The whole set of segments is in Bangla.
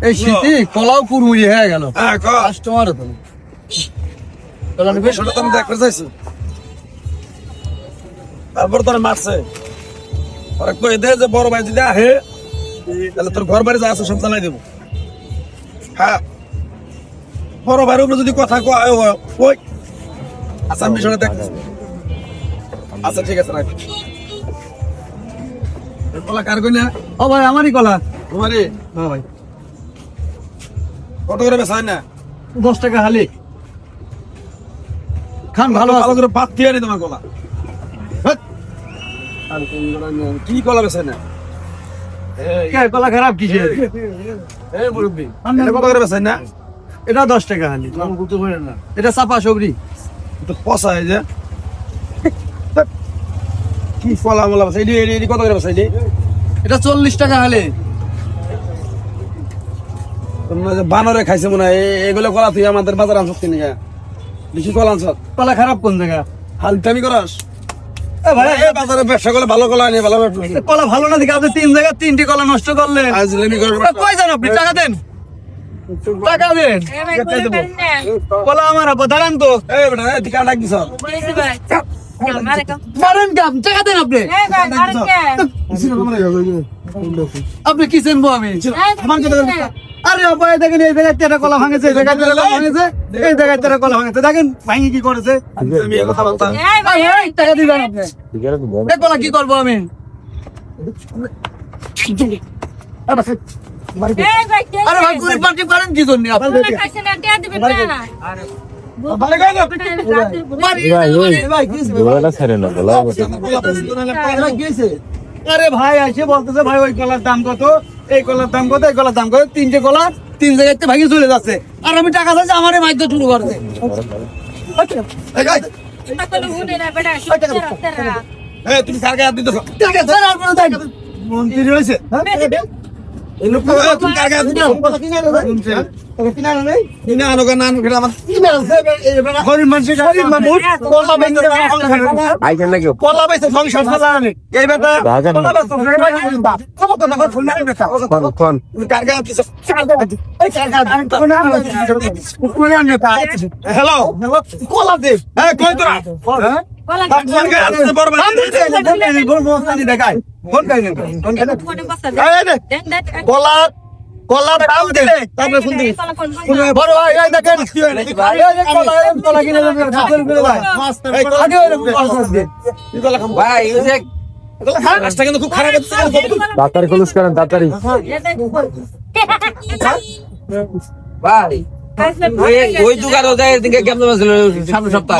এই শীতে কলাও পুরুই হয়ে গেল। কাস্টমার তো কলা নিবে ছোট তুমি দেখতে চাইছো, তারপর তোর মারছে আর কই দে যে বড় ভাই যদি আহে তাহলে তোর ঘর বাড়ি যা আছে সব জানাই দেবো। হ্যাঁ, বড় ভাইয়ের উপরে যদি কথা কয় ওই আচ্ছা আমি শুনে দেখতেছি। আচ্ছা ঠিক আছে, রাখ। কলা কার কই না? ও ভাই আমারই কলা। তোমারই? হ্যাঁ ভাই। কত করে বেচাই না? 10 টাকা হালি খান। ভালো ভালো করে পাত দিয়ে নি তোমার কলা। কি কলা বেচাই না? কলা খারাপ কিসে? এই মুরব্বি এটা কত করে বেচাই না? এটা 10 টাকা হালি। এটা চাপা সবরি। তো পচা এই যে কি কলা বলা বেচাই এডি কত করে বেচাই দি? এটা 40 টাকা হালি। তোমরা যে বানরে খাইছে মনে হয় এগুলো কলা তুই আমাদের বাজার আনছ কিনে বেশি কলা আনছ। কলা খারাপ কোন জায়গা? হালতামি করস? ভাই এই বাজারে ব্যবসা করলে ভালো কলা আনি ভালো ব্যবসা। কলা ভালো না দেখে আপনি 3 জায়গা 3টি কলা নষ্ট করলেন। আজলেমি করবে। কই যান আপনি? টাকা দেন, টাকা দেন। কলা আমার আপা দাঁড়ান তো। এই বেটা দিকা ডাক দিছ। মারেন কাম, টাকা দেন আপনি। আপনি কি চেনবো আমি? আরে আপা এই দেখেন, এই জায়গায় 13 কলা ভাঙেছে, এই জায়গায় 13 কলা ভাঙেছে, এই জায়গায় 13 কলা ভাঙেছে। দেখেন ভাঙি কি করেছে। আমি এই কথা বলতাম। এই টাকা দিবেন আপনি। এই কলা কি করবো আমি? আরে ভাই গরিব পার্টি করেন কি জন্য আপনি? আরে ভাই আসে বলতেছে ভাই ওই কলার দাম কত, এই কলার দাম কত, এই কলার দাম কত। 3টে কলা 3 জায়গাতে ভাঙি চলে যাচ্ছে। আর আমি টাকা চাইছি, আমারে মাইক শুরু করছে। এই তুমি কার গায়ে দিতেছ? টাকা স্যার আপনারা দেন। মন্ত্রী রয়েছে এই লোক তুমি কার গায়ে দিতেছ? কিনা আনো কেন আনো কেন আমার গরিব মানুষ কলা বেঁচে কলা বেঁচে সংসার চালানে এই বেটা কলা বেঁচে কার গায়ে দিতেছ? হ্যালো কলা দে কই তোরা? দেখায় কলা কলা দাম দে তারপরে ফোন দিবি। বড় ভাই এই দেখেন কলা কিনে ভাই ভাই এই যে রাস্তা কিন্তু খুব খারাপ হচ্ছে। তাড়াতাড়ি খোলস করেন তাড়াতাড়ি। ভাই ওই দোকানে যায় এদিকে কেমন ছিল সামনের সপ্তাহ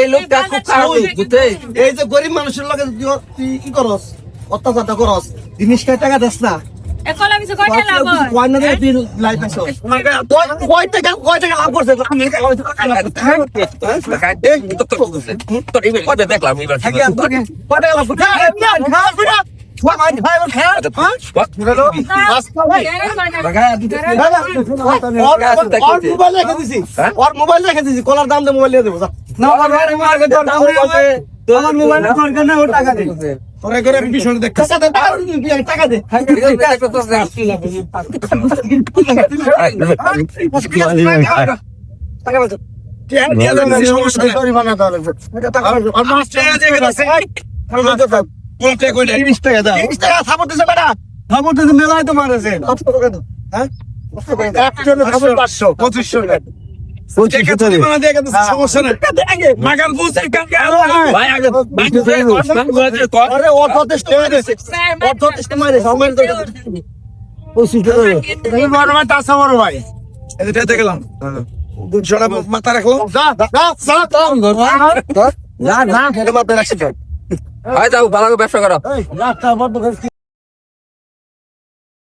এই লোকটা খুব খারাপ বুঝতে। এই যে গরিব মানুষের লগে তুই কি করস, অত্যাচারটা করস, জিনিস খাই টাকা দেস না। দেখলাম মোবাইল রেখে দিছি, কলার দাম দিয়ে মোবাইল দিয়ে দেবো। আমার মোবাইল দরকার না, ও টাকা দে। তোরা করে পিছনে দেখ টাকা দে। মেলায় তো মারেছে সমস্যা নেই। দেখলাম মাথা রাখলাম ভালো ব্যবসা করো।